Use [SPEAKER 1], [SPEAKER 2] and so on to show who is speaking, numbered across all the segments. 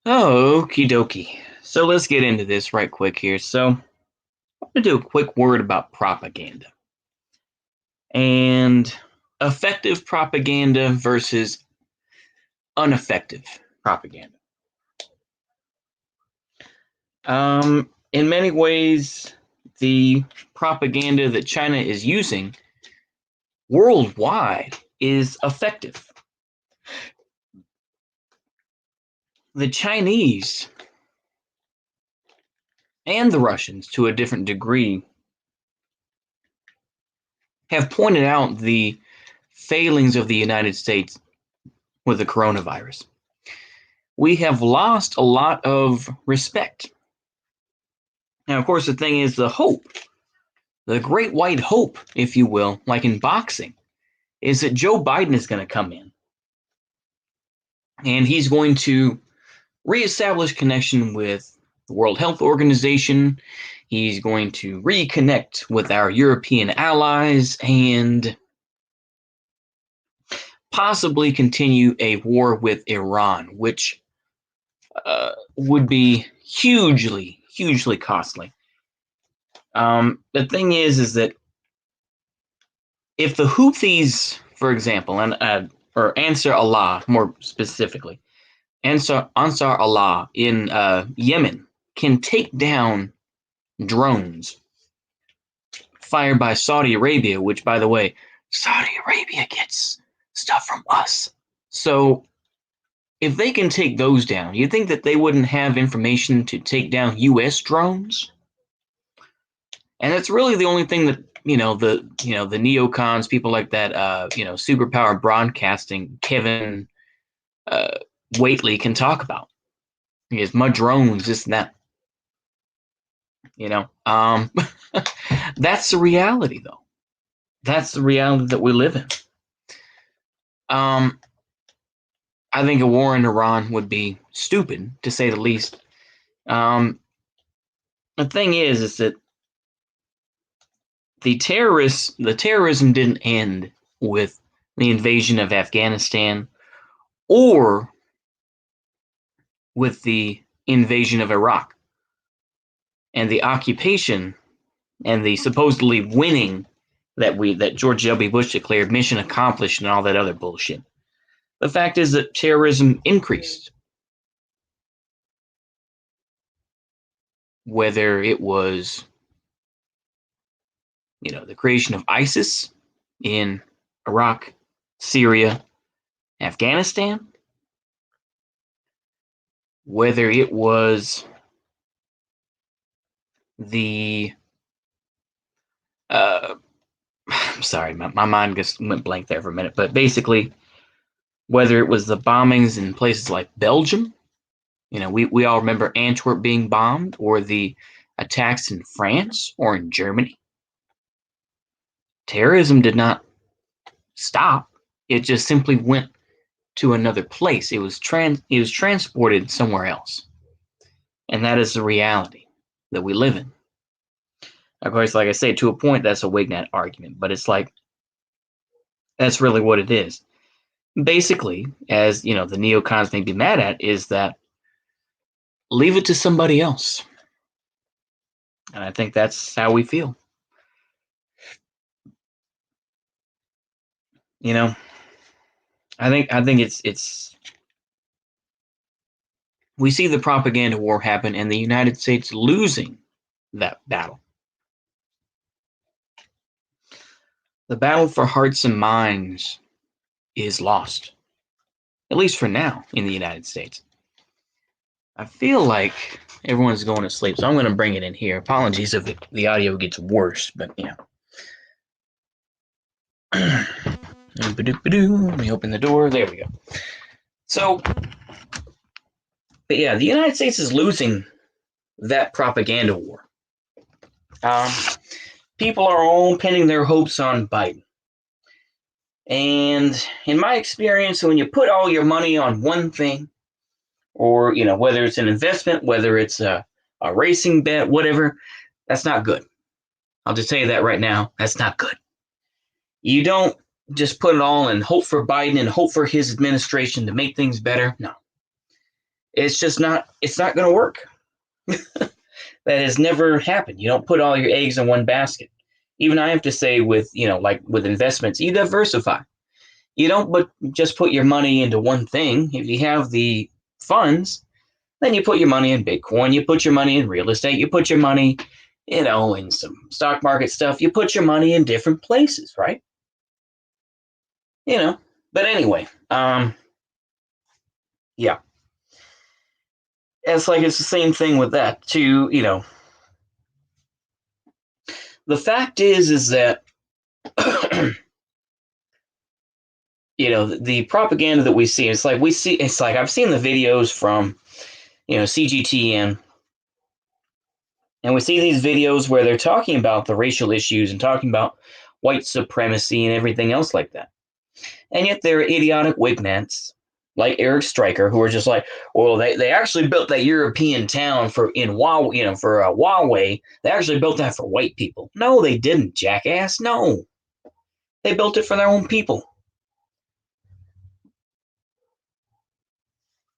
[SPEAKER 1] Oh, okie dokie. So let's get into this right quick here. So I'm going to do a quick word about propaganda and effective propaganda versus ineffective propaganda. In many ways, the propaganda that China is using worldwide is effective. The Chinese and the Russians, to a different degree, have pointed out the failings of the United States with the coronavirus. We have lost a lot of respect. Now, of course, the thing is the hope, the great white hope, if you will, like in boxing, is that Joe Biden is going to come in and he's going to reestablish connection with the World Health Organization. He's going to reconnect with our European allies and possibly continue a war with Iran, which would be hugely costly. The thing is that if the Houthis, for example, and or Ansar Allah more specifically, Ansar Allah in Yemen can take down drones fired by Saudi Arabia, which, by the way, Saudi Arabia gets stuff from us. So if they can take those down, you think that they wouldn't have information to take down U.S. drones? And that's really the only thing that the neocons, people like that, superpower broadcasting, Kevin uh, Waitley can talk about. He has mud drones, this and that. That's the reality, though. That's the reality that we live in. Um, I think a war in Iran would be stupid, to say the least. Um, the thing is that the terrorism didn't end with the invasion of Afghanistan or with the invasion of Iraq and the occupation and the supposedly winning that George W. Bush declared mission accomplished and all that other bullshit. The fact is that terrorism increased. Whether it was, the creation of ISIS in Iraq, Syria, Afghanistan, whether it was the I'm sorry, my mind just went blank there for a minute, but basically, whether it was the bombings in places like Belgium, we all remember Antwerp being bombed, or the attacks in France or in Germany. Terrorism did not stop. It just simply went to another place. It was transported somewhere else. And that is the reality that we live in. Of course, like I say, to a point, that's a Wignet argument, but it's like, that's really what it is. Basically, as the neocons may be mad at, is that leave it to somebody else. And I think that's how we feel. I think it's we see the propaganda war happen and the United States losing that battle. The battle for hearts and minds is lost, at least for now, in the United States. I feel like everyone's going to sleep, so I'm going to bring it in here. Apologies if the audio gets worse, but Let me open the door. There we go. So, but yeah, the United States is losing that propaganda war. People are all pinning their hopes on Biden. And in my experience, when you put all your money on one thing, or whether it's an investment, whether it's a racing bet, whatever, that's not good. I'll just tell you that right now. That's not good. You don't just put it all and hope for Biden and hope for his administration to make things better. No. It's just not. It's not going to work. That has never happened. You don't put all your eggs in one basket. Even I have to say, with like with investments, you diversify. You don't but just put your money into one thing. If you have the funds, then you put your money in Bitcoin. You put your money in real estate. You put your money, in some stock market stuff. You put your money in different places, right? But anyway, yeah, it's like it's the same thing with that too. The fact is that the propaganda that we see, it's like I've seen the videos from CGTN, and we see these videos where they're talking about the racial issues and talking about white supremacy and everything else like that. And yet there are idiotic wignats like Eric Stryker who are just like, well, they actually built that European town for Huawei. They actually built that for white people. No, they didn't, jackass. No, they built it for their own people.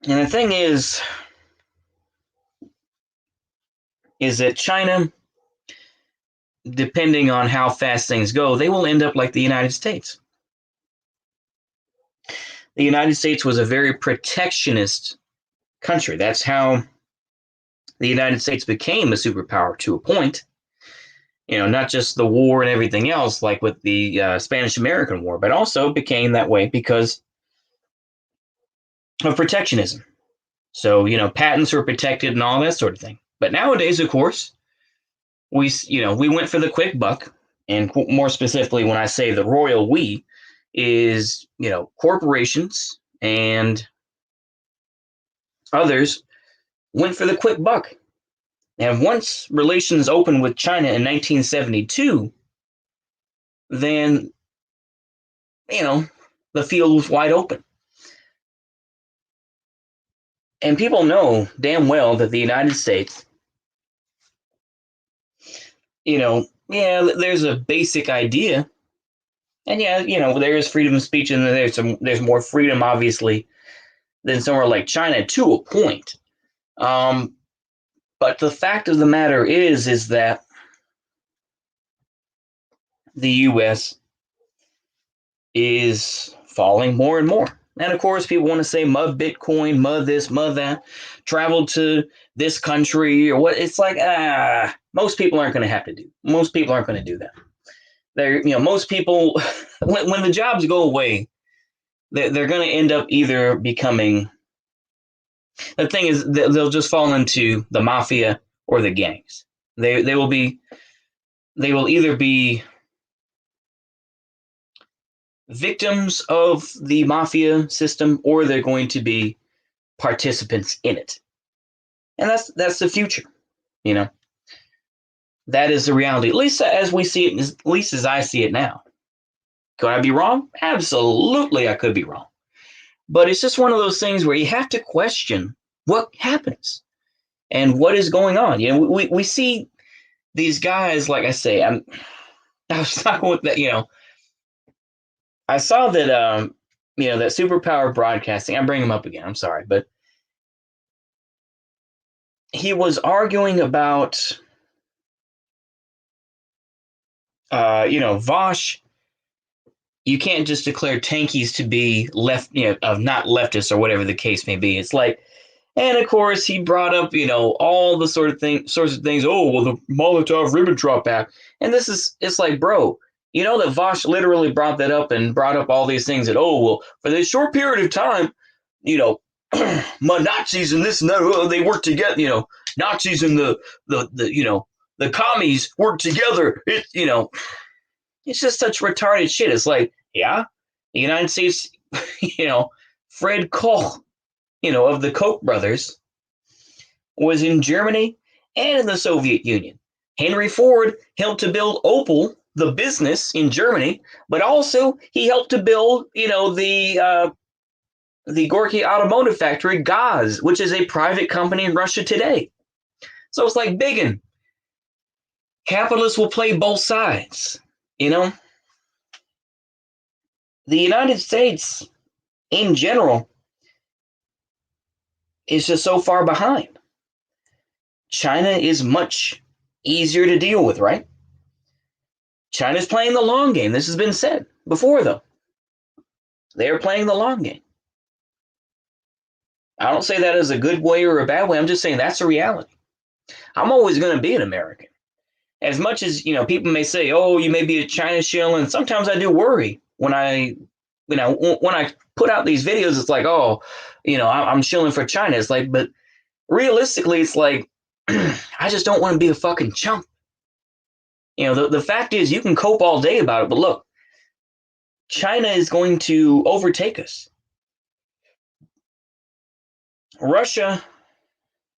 [SPEAKER 1] And the thing is that China, depending on how fast things go, they will end up like the United States. The United States was a very protectionist country. That's how the United States became a superpower to a point. Not just the war and everything else, like with the Spanish-American War, but also became that way because of protectionism. So, patents were protected and all that sort of thing. But nowadays, of course, we went for the quick buck, and more specifically, when I say the royal we, is corporations and others went for the quick buck. And once relations opened with China in 1972, then the field was wide open. And people know damn well that the United States, there's a basic idea. And there is freedom of speech, and there's more freedom, obviously, than somewhere like China to a point. But the fact of the matter is that the U.S. is falling more and more. And of course, people want to say, mud Bitcoin, mud this, mud that, travel to this country or what. It's like, most people aren't going to have to do. Most people aren't going to do that. Most people, when the jobs go away, they're going to end up either becoming, the thing is, they'll just fall into the mafia or the gangs. They will either be victims of the mafia system, or they're going to be participants in it. And that's the future. That is the reality, at least as we see it, at least as I see it now. Could I be wrong? Absolutely, I could be wrong. But it's just one of those things where you have to question what happens and what is going on. We see these guys, like I say, I was talking with that, I saw that, that Superpower Broadcasting, I'm bringing him up again, I'm sorry, but he was arguing about, Vosh. You can't just declare tankies to be left, of not leftists or whatever the case may be. It's like, and of course he brought up, all the sorts of things. Oh, well, the Molotov-Ribbentrop Act, and it's like, bro, that Vosh literally brought that up and brought up all these things that, oh, well, for this short period of time, my Nazis and this and that, they work together. Nazis and the commies work together. It's just such retarded shit. It's like, yeah, the United States, Fred Koch, of the Koch brothers, was in Germany and in the Soviet Union. Henry Ford helped to build Opel, the business in Germany, but also he helped to build, the Gorky Automotive Factory, Gaz, which is a private company in Russia today. So it's like, biggin. Capitalists will play both sides. The United States, in general, is just so far behind. China is much easier to deal with, right? China's playing the long game. This has been said before, though. They're playing the long game. I don't say that as a good way or a bad way. I'm just saying that's a reality. I'm always going to be an American. As much as, people may say, oh, you may be a China shill, and sometimes I do worry when I put out these videos, it's like, oh, I'm shilling for China. It's like, but realistically, it's like, I just don't want to be a fucking chump. The fact is, you can cope all day about it, but look, China is going to overtake us. Russia,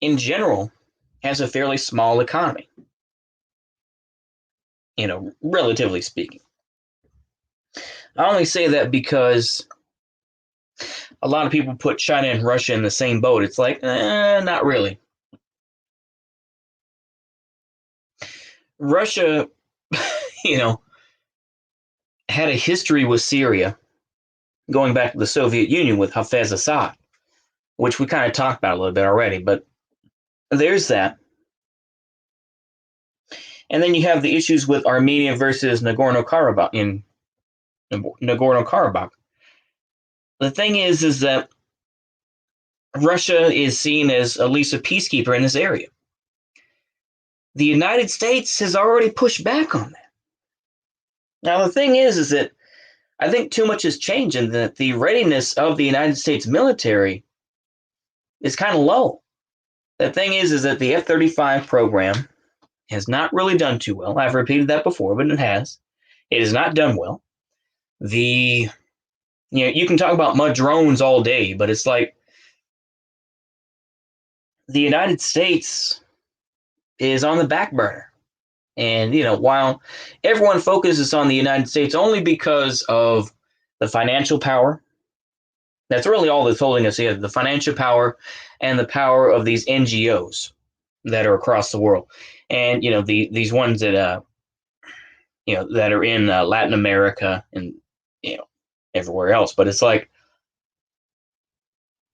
[SPEAKER 1] in general, has a fairly small economy, relatively speaking. I only say that because a lot of people put China and Russia in the same boat. It's like, not really. Russia, had a history with Syria going back to the Soviet Union with Hafez Assad, which we kind of talked about a little bit already, but there's that. And then you have the issues with Armenia versus Nagorno-Karabakh in Nagorno-Karabakh. The thing is that Russia is seen as at least a peacekeeper in this area. The United States has already pushed back on that. Now, the thing is that I think too much has changed and that the readiness of the United States military is kind of low. The thing is that the F-35 program has not really done too well. I've repeated that before, but it has. It has not done well. You can talk about mud drones all day, but it's like the United States is on the back burner. And, while everyone focuses on the United States only because of the financial power, that's really all that's holding us together, the financial power and the power of these NGOs that are across the world. And, these ones that, that are in Latin America and, everywhere else. But it's like,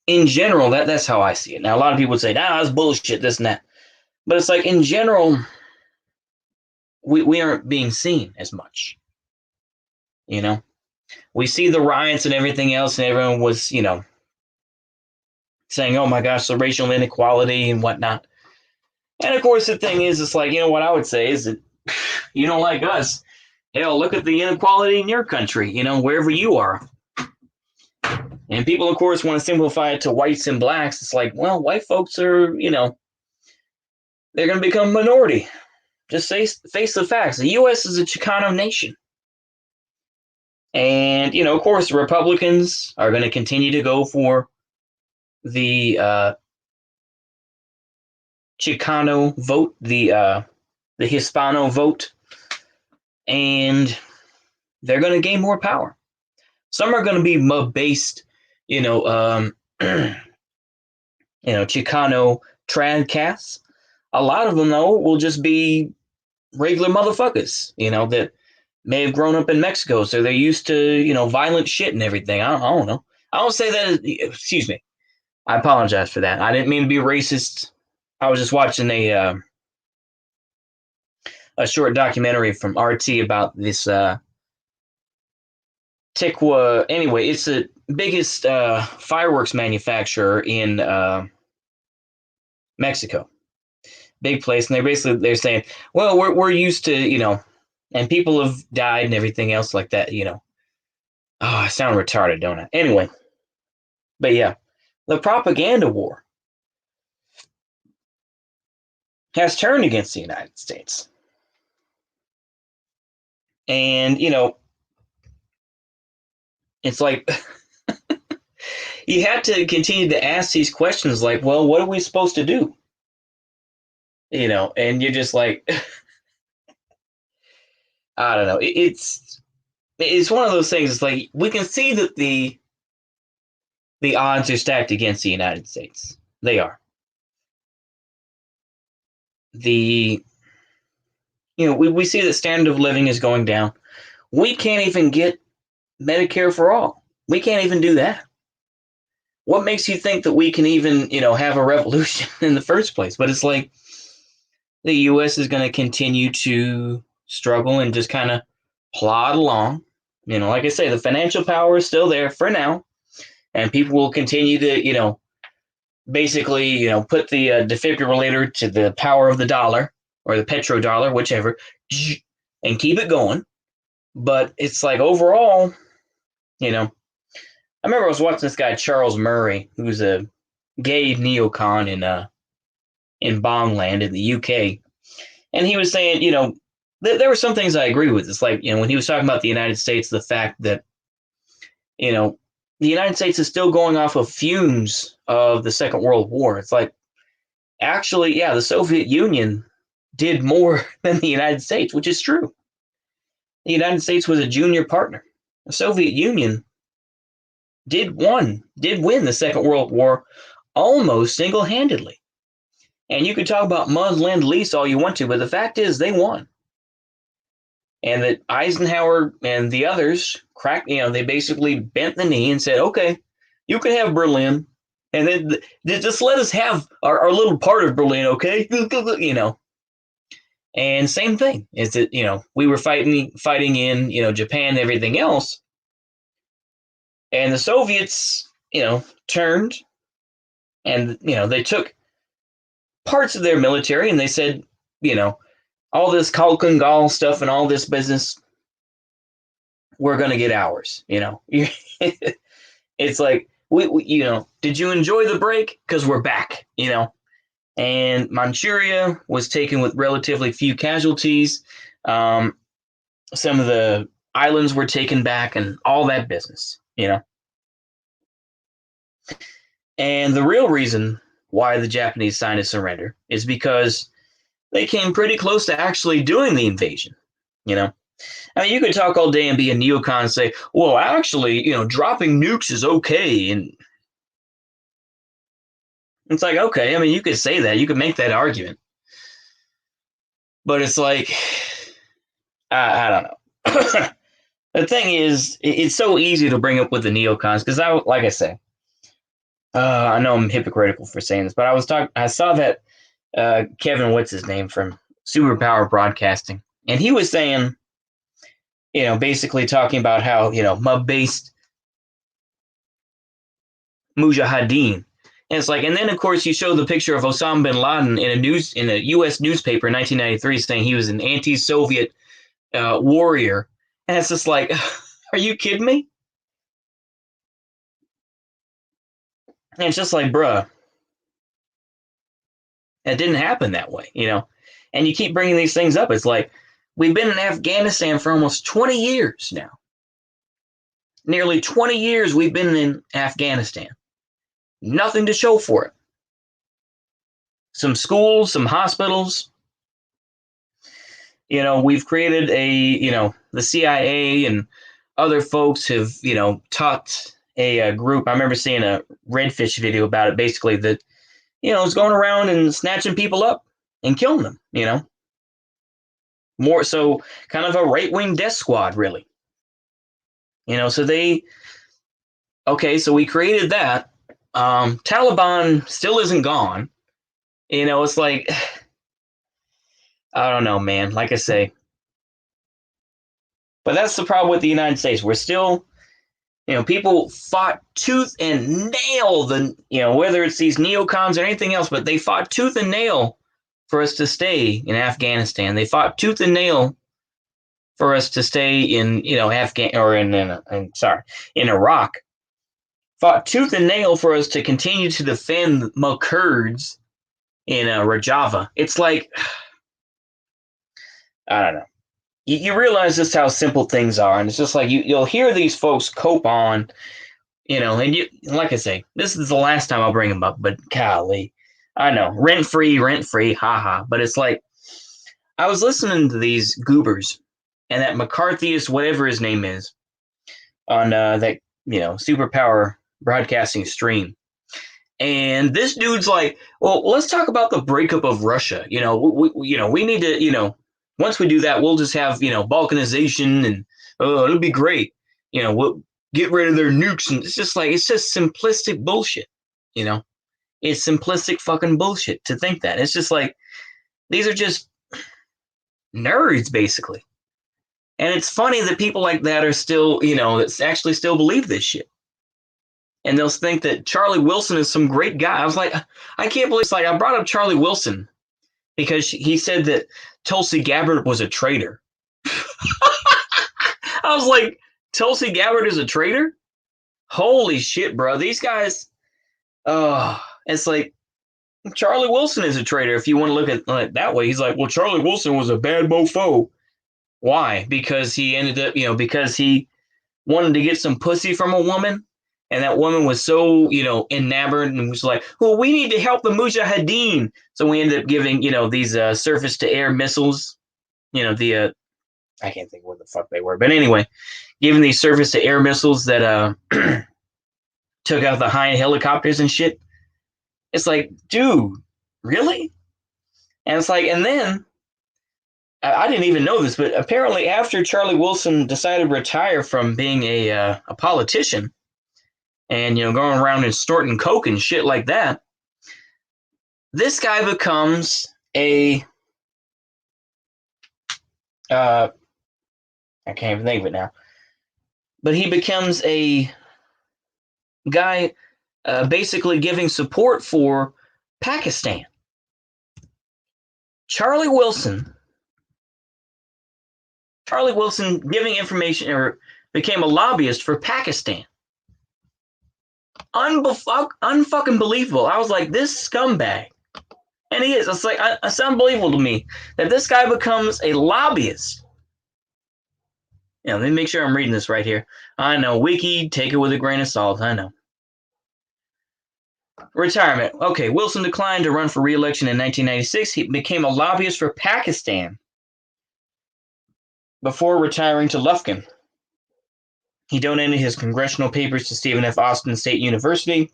[SPEAKER 1] in general, that's how I see it. Now, a lot of people would say, that's bullshit, this and that. But it's like, in general, we aren't being seen as much. We see the riots and everything else, and everyone was, saying, oh my gosh, the racial inequality and whatnot. And of course, the thing is, it's like, what I would say is that you don't like us. Hell, look at the inequality in your country, wherever you are. And people, of course, want to simplify it to whites and blacks. It's like, well, white folks are, they're going to become a minority. Just face the facts. The U.S. is a Chicano nation. And, of course, the Republicans are going to continue to go for the Chicano vote, the Hispano vote, and they're going to gain more power. Some are going to be based, Chicano tradcasts. A lot of them, though, will just be regular motherfuckers, that may have grown up in Mexico, so they're used to, violent shit and everything. I don't know. I don't say that. Excuse me. I apologize for that. I didn't mean to be racist. I was just watching a short documentary from RT about this Tikwa. Anyway, it's the biggest fireworks manufacturer in Mexico. Big place, and they're saying, well, we're used to, and people have died and everything else like that, Oh, I sound retarded, don't I? Anyway, but yeah, the propaganda war has turned against the United States. And, it's like you have to continue to ask these questions like, well, what are we supposed to do? And you're just like, I don't know. It's one of those things. It's like we can see that the odds are stacked against the United States. They are. We see that standard of living is going down. We can't even get Medicare for all. We can't even do that. what makes you think that we can even, have a revolution in the first place? But it's like the U.S. is going to continue to struggle and just kind of plod along. Like I say, the financial power is still there for now, and people will continue to, basically, put the defibrillator to the power of the dollar or the petrodollar, whichever, and keep it going. But it's like overall, I remember I was watching this guy Charles Murray, who's a gay neocon in Bongland in the UK, and he was saying, there were some things I agree with. It's like, when he was talking about the United States, the fact that, you know, the United States is still going off of fumes of the Second World War. It's like, actually, yeah, the Soviet Union did more than the United States, which is true. The United States was a junior partner. The Soviet Union did win the Second World War almost single-handedly. And you can talk about mud lend lease all you want to, but the fact is they won. And that Eisenhower and the others they basically bent the knee and said, okay, you can have Berlin. And then just let us have our little part of Berlin, okay? And same thing is that, we were fighting in, Japan and everything else. And the Soviets, turned and, they took parts of their military and they said, all this Kalkan Gal stuff and all this business, we're going to get ours, It's like, we did you enjoy the break? Because we're back, And Manchuria was taken with relatively few casualties. Some of the islands were taken back and all that business, And the real reason why the Japanese signed a surrender is because they came pretty close to actually doing the invasion, I mean, you could talk all day and be a neocon and say, well, actually, dropping nukes is okay. And it's like, okay, I mean, you could say that. You could make that argument. But it's like, I don't know. The thing is, it's so easy to bring up with the neocons because like I say, I know I'm hypocritical for saying this, but I saw that Kevin, what's his name from Superpower Broadcasting, and he was saying, basically talking about how, mud-based mujahideen. And it's like, and then of course you show the picture of Osama bin Laden in a U.S. newspaper in 1993 saying he was an anti-Soviet warrior, and it's just like, are you kidding me? And it's just like, bruh, it didn't happen that way, And you keep bringing these things up. It's like, we've been in Afghanistan for almost 20 years now. Nearly 20 years we've been in Afghanistan. Nothing to show for it. Some schools, some hospitals. We've created the CIA and other folks have, taught a group. I remember seeing a Redfish video about it, basically that, it's going around and snatching people up and killing them, More so kind of a right-wing death squad, really. So so we created that. Taliban still isn't gone. It's like, I don't know, man, like I say. But that's the problem with the United States. We're still, people fought tooth and nail whether it's these neocons or anything else, but they fought tooth and nail for us to stay in Afghanistan. They fought tooth and nail for us to stay in, in Iraq. Fought tooth and nail for us to continue to defend the Kurds in Rojava. It's like, I don't know. You realize just how simple things are, and it's just like you'll hear these folks cope on, and like I say, this is the last time I'll bring them up, but golly, I know, rent free, haha. But it's like, I was listening to these goobers and that McCarthyist, whatever his name is, on that Superpower Broadcasting stream. And this dude's like, well, let's talk about the breakup of Russia. We need to, once we do that, we'll just have, balkanization and it'll be great. get rid of their nukes. And it's just like, it's just simplistic bullshit, you know? It's simplistic fucking bullshit to think that. It's just like, these are just nerds, basically. And it's funny that people like that are still, that actually still believe this shit. And they'll think that Charlie Wilson is some great guy. I was like, I can't believe it's like, I brought up Charlie Wilson because he said that Tulsi Gabbard was a traitor. I was like, Tulsi Gabbard is a traitor? Holy shit, bro. These guys, it's like, Charlie Wilson is a traitor if you want to look at it that way. He's like, well, Charlie Wilson was a bad mofo. Why? Because he ended up, because he wanted to get some pussy from a woman, and that woman was so, enamored and was like, well, we need to help the Mujahideen. So we ended up giving, these surface-to-air missiles, I can't think what the fuck they were. But anyway, giving these surface-to-air missiles that took out the high helicopters and shit. It's like, dude, really? And it's like, and then, I didn't even know this, but apparently after Charlie Wilson decided to retire from being a politician and, going around and snorting coke and shit like that, this guy becomes I can't even think of it now, but he becomes a guy basically giving support for Pakistan. Charlie Wilson giving information or became a lobbyist for Pakistan. Unfucking believable. I was like, this scumbag. And he is. It's like, it's unbelievable to me that this guy becomes a lobbyist. Let me make sure I'm reading this right here. I know, Wiki, take it with a grain of salt. I know. Retirement. Okay, Wilson declined to run for re-election in 1996. He became a lobbyist for Pakistan before retiring to Lufkin. He donated his congressional papers to Stephen F. Austin State University.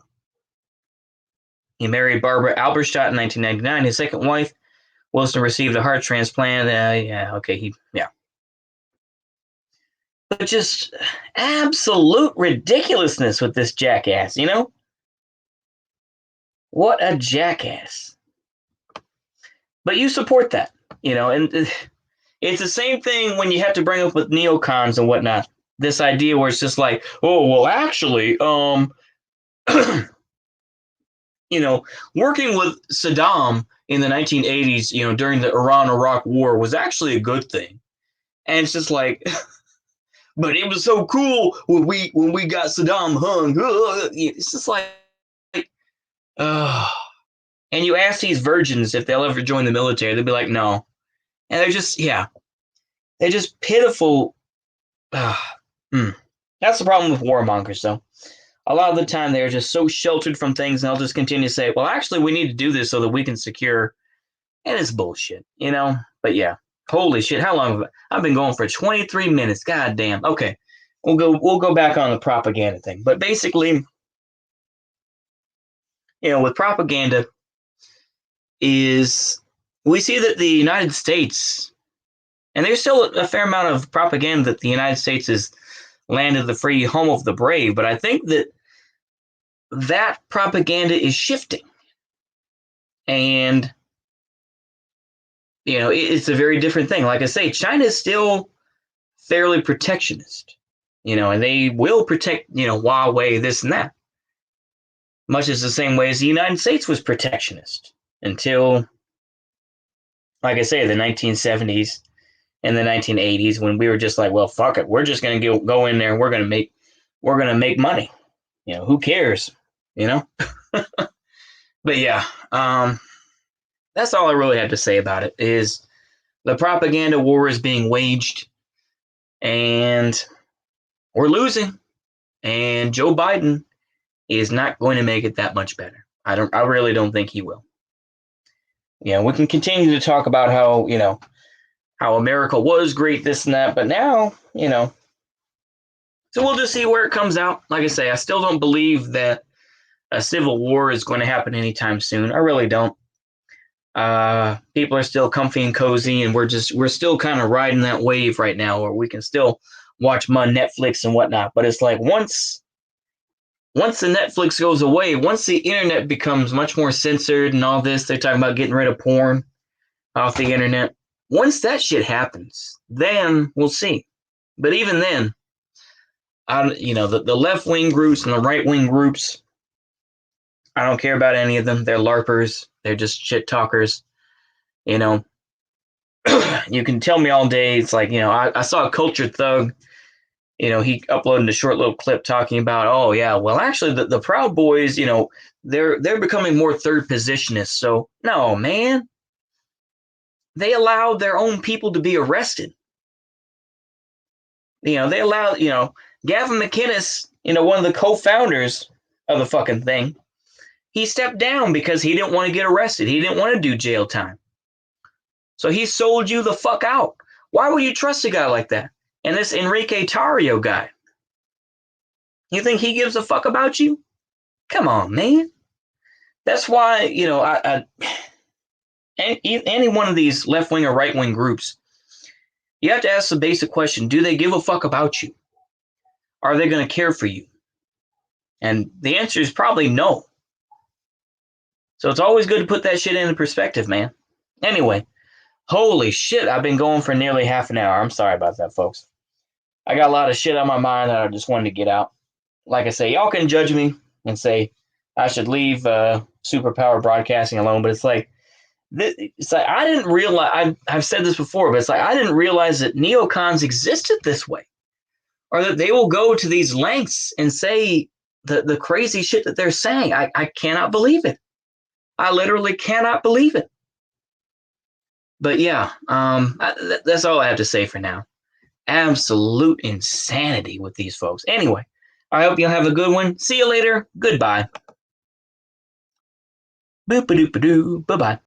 [SPEAKER 1] He married Barbara Alberstadt in 1999, his second wife. Wilson received a heart transplant. But just absolute ridiculousness with this jackass, What a jackass. But you support that, and it's the same thing when you have to bring up with neocons and whatnot. This idea where it's just like, oh, well, actually, working with Saddam in the 1980s, during the Iran-Iraq War was actually a good thing. And it's just like, but it was so cool when we got Saddam hung. It's just like, and you ask these virgins if they'll ever join the military, they'll be like, no. And they're just pitiful. That's the problem with warmongers, though. A lot of the time, they're just so sheltered from things, and they'll just continue to say, well, actually, we need to do this so that we can secure. And it's bullshit, But yeah, holy shit, how long have I've been going for 23 minutes? God damn. Okay, we'll go back on the propaganda thing. But basically, with propaganda is we see that the United States, and there's still a fair amount of propaganda that the United States is land of the free, home of the brave. But I think that propaganda is shifting. And, it's a very different thing. Like I say, China is still fairly protectionist, and they will protect, Huawei, this and that. Much as the same way as the United States was protectionist until, like I say, the 1970s and the 1980s, when we were just like, well, fuck it, we're just going to go in there and we're going to make money. Who cares? But yeah, that's all I really have to say about it. Is the propaganda war is being waged, and we're losing, and Joe Biden is not going to make it that much better. I really don't think he will. We can continue to talk about how America was great, this and that, but now, so we'll just see where it comes out. Like I say, I still don't believe that a civil war is going to happen anytime soon. I really don't. People are still comfy and cozy, and we're still kind of riding that wave right now, where we can still watch my Netflix and whatnot. But it's like once the Netflix goes away, once the internet becomes much more censored and all this, they're talking about getting rid of porn off the internet. Once that shit happens, then we'll see. But even then, the left wing groups and the right wing groups, I don't care about any of them. They're LARPers. They're just shit talkers. You know, you can tell me all day. It's like, I saw a Culture Thug. He uploaded a short little clip talking about, oh yeah, well actually the Proud Boys, they're becoming more third positionists. So no, man, they allowed their own people to be arrested. They allowed, Gavin McInnes, one of the co-founders of the fucking thing, he stepped down because he didn't want to get arrested. He didn't want to do jail time. So he sold you the fuck out. Why would you trust a guy like that? And this Enrique Tarrio guy, you think he gives a fuck about you? Come on, man. That's why, any one of these left-wing or right-wing groups, you have to ask the basic question, do they give a fuck about you? Are they going to care for you? And the answer is probably no. So it's always good to put that shit into perspective, man. Anyway, holy shit, I've been going for nearly half an hour. I'm sorry about that, folks. I got a lot of shit on my mind that I just wanted to get out. Like I say, y'all can judge me and say I should leave Superpower Broadcasting alone, but it's like I didn't realize, I've said this before, but it's like I didn't realize that neocons existed this way, or that they will go to these lengths and say the crazy shit that they're saying. I cannot believe it. I literally cannot believe it. But yeah, that's all I have to say for now. Absolute insanity with these folks. Anyway, I hope you'll have a good one. See you later. Goodbye. Boop-a-doop-a-doo. Bye-bye.